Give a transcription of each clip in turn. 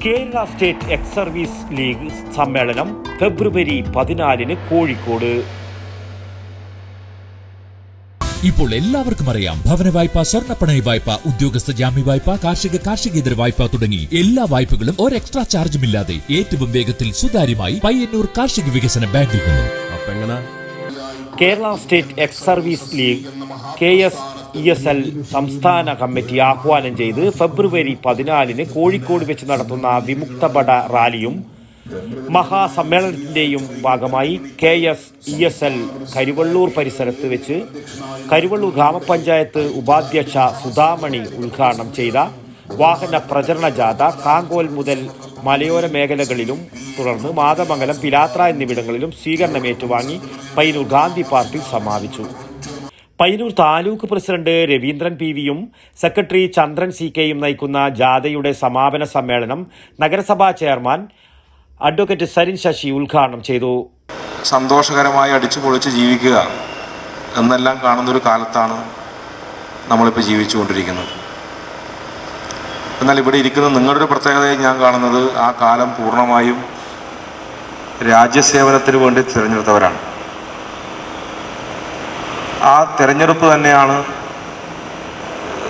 Kerala state ex service league സമ്മേളനം ഫെബ്രുവരി 14 കോഴിക്കോട്. ഇപ്പോൾ എല്ലാവർക്കും അറിയാം, ഭവന വായ്പ, സ്വർണ്ണപ്പണയ വായ്പ, ഉദ്യോഗസ്ഥ ജാമ്യ വായ്പ, കാർഷികേതര വായ്പ തുടങ്ങി എല്ലാ വായ്പകളും ഒരു എക്സ്ട്രാ ചാർജുമില്ലാതെ ഏറ്റവും വേഗത്തിൽ സുതാര്യമായി പയ്യന്നൂർ കാർഷിക വികസന ബാങ്കിൽ നിന്നും. Kerala state ex service league KSESL സംസ്ഥാന കമ്മിറ്റി ആഹ്വാനം ചെയ്ത് ഫെബ്രുവരി 14 കോഴിക്കോട് വെച്ച് നടത്തുന്ന വിമുക്തഭട റാലിയും മഹാസമ്മേളനത്തിൻ്റെയും ഭാഗമായി KSESL കരുവള്ളൂർ പരിസരത്ത് വെച്ച് കരുവള്ളൂർ ഗ്രാമപഞ്ചായത്ത് ഉപാധ്യക്ഷ സുധാമണി ഉദ്ഘാടനം ചെയ്ത വാഹന പ്രചരണ ജാഥ കാങ്കോൽ മുതൽ മലയോര മേഖലകളിലും തുടർന്ന് മാതമംഗലം, പിലാത്ര എന്നിവിടങ്ങളിലും സ്വീകരണം ഏറ്റുവാങ്ങി പയ്യന്നൂർ ഗാന്ധി പാർക്കിൽ സമാപിച്ചു. പയ്യന്നൂർ താലൂക്ക് പ്രസിഡന്റ് രവീന്ദ്രൻ PVയും സെക്രട്ടറി ചന്ദ്രൻ CKയും നയിക്കുന്ന ജാഥയുടെ സമാപന സമ്മേളനം നഗരസഭാ ചെയർമാൻ അഡ്വക്കേറ്റ് സരിൻ ശശി ഉദ്ഘാടനം ചെയ്തു. സന്തോഷകരമായി അടിച്ചുപൊളിച്ച് ജീവിക്കുക എന്നെല്ലാം കാണുന്നൊരു കാലത്താണ് നമ്മളിപ്പോൾ ജീവിച്ചുകൊണ്ടിരിക്കുന്നത്. എന്നാൽ ഇവിടെ ഇരിക്കുന്ന നിങ്ങളുടെ ഒരു പ്രത്യേകതയെ ഞാൻ കാണുന്നത്, ആ കാലം പൂർണ്ണമായും രാജ്യസേവനത്തിന് വേണ്ടി തിരഞ്ഞെടുത്തവരാണ്. ആ തിരഞ്ഞെടുപ്പ് തന്നെയാണ്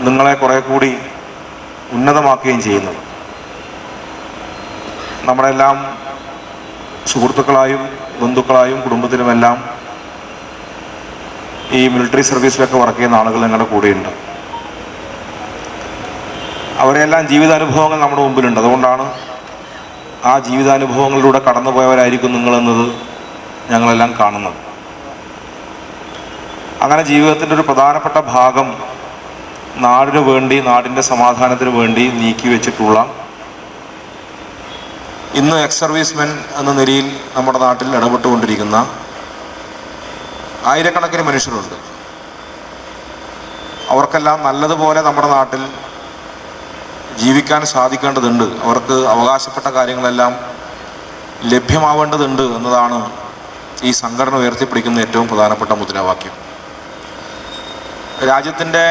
നിങ്ങളെ കുറെ കൂടി ഉന്നതമാക്കുകയും ചെയ്യുന്നത്. നമ്മളെല്ലാം സുഹൃത്തുക്കളായും ബന്ധുക്കളായും കുടുംബത്തിലുമെല്ലാം ഈ മിലിറ്ററി സർവീസിലൊക്കെ വർക്ക് ചെയ്യുന്ന ആളുകൾ നിങ്ങളുടെ കൂടെയുണ്ട്. അവരെല്ലാം ജീവിതാനുഭവങ്ങൾ നമ്മുടെ മുമ്പിലുണ്ട്. അതുകൊണ്ടാണ് ആ ജീവിതാനുഭവങ്ങളിലൂടെ കടന്നുപോയവരായിരിക്കും നിങ്ങളെന്നത് ഞങ്ങളെല്ലാം കാണുന്നത്. അങ്ങനെ ജീവിതത്തിൻ്റെ ഒരു പ്രധാനപ്പെട്ട ഭാഗം നാടിനു വേണ്ടി, നാടിൻ്റെ സമാധാനത്തിന് വേണ്ടി നീക്കി വെച്ചിട്ടുള്ള, ഇന്ന് എക്സ് സർവീസ്മെൻ എന്ന നിലയിൽ നമ്മുടെ നാട്ടിൽ ഇടപെട്ടുകൊണ്ടിരിക്കുന്ന ആയിരക്കണക്കിന് മനുഷ്യരുണ്ട്. അവർക്കെല്ലാം നല്ലതുപോലെ നമ്മുടെ നാട്ടിൽ ജീവിക്കാൻ സാധിക്കേണ്ടതുണ്ട്. അവർക്ക് അവകാശപ്പെട്ട കാര്യങ്ങളെല്ലാം ലഭ്യമാവേണ്ടതുണ്ട് എന്നതാണ് ഈ സംഘടന ഉയർത്തിപ്പിടിക്കുന്ന ഏറ്റവും പ്രധാനപ്പെട്ട മുദ്രാവാക്യം. രാജ്യത്തിൻ്റെ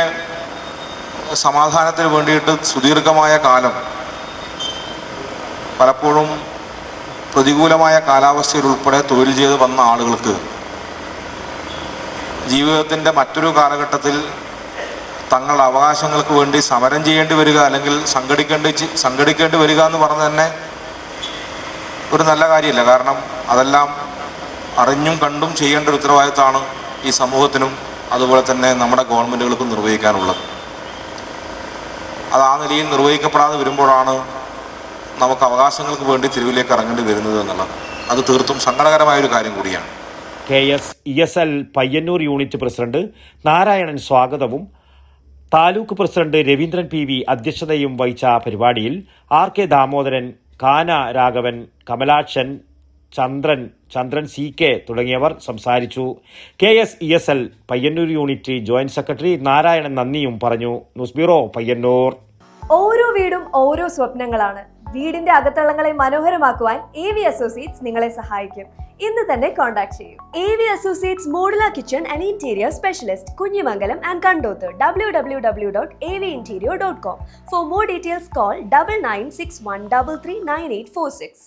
സമാധാനത്തിന് വേണ്ടിയിട്ട് സുദീർഘമായ കാലം പലപ്പോഴും പ്രതികൂലമായ കാലാവസ്ഥയിൽ ഉൾപ്പെടെ തൊഴിൽ ചെയ്ത് വന്ന ആളുകൾക്ക് ജീവിതത്തിൻ്റെ മറ്റൊരു കാലഘട്ടത്തിൽ തങ്ങളുടെ അവകാശങ്ങൾക്ക് വേണ്ടി സമരം ചെയ്യേണ്ടി വരിക, അല്ലെങ്കിൽ സംഘടിക്കേണ്ടി വരിക എന്ന് പറഞ്ഞ് തന്നെ ഒരു നല്ല കാര്യമില്ല. കാരണം അതെല്ലാം അറിഞ്ഞും കണ്ടും ചെയ്യേണ്ട ഒരു ഉത്തരവാദിത്തമാണ് ഈ സമൂഹത്തിനും അതുപോലെ തന്നെ നമ്മുടെ ഗവൺമെൻറ്റുകൾക്കും നിർവഹിക്കാനുള്ളത്. അത് ആ നിലയിൽ നിർവഹിക്കപ്പെടാതെ വരുമ്പോഴാണ് നമുക്ക് അവകാശങ്ങൾക്ക് വേണ്ടി തെരുവിലേക്ക് ഇറങ്ങേണ്ടി വരുന്നത് എന്നുള്ളത്. അത് തീർത്തും സങ്കടകരമായൊരു കാര്യം കൂടിയാണ്. KSESL Payyanur unit president Narayanan സ്വാഗതവും താലൂക്ക് പ്രസിഡന്റ് രവീന്ദ്രൻ PV അധ്യക്ഷതയും വഹിച്ച പരിപാടിയിൽ RK ദാമോദരൻ, കാന രാഘവൻ, കമലാക്ഷൻ, ചന്ദ്രൻ CK തുടങ്ങിയവർ സംസാരിച്ചു. KSESL Payyanur unit joint secretary Narayanan നന്ദിയും പറഞ്ഞു. News bureau, Payyanur. ഓരോ വീടും ഓരോ സ്വപ്നങ്ങളാണ്. വീടിന്റെ അകത്തളങ്ങളെ മനോഹരമാക്കുവാൻ AV അസോസിയേറ്റ്സ് നിങ്ങളെ സഹായിക്കും. ഇന്ന് തന്നെ കോൺടാക്ട് ചെയ്യൂ. AV associates modular kitchen and interior specialist, Kunhimangalam and Kandoth. www.avinterior.com. For more details, call 9961339846.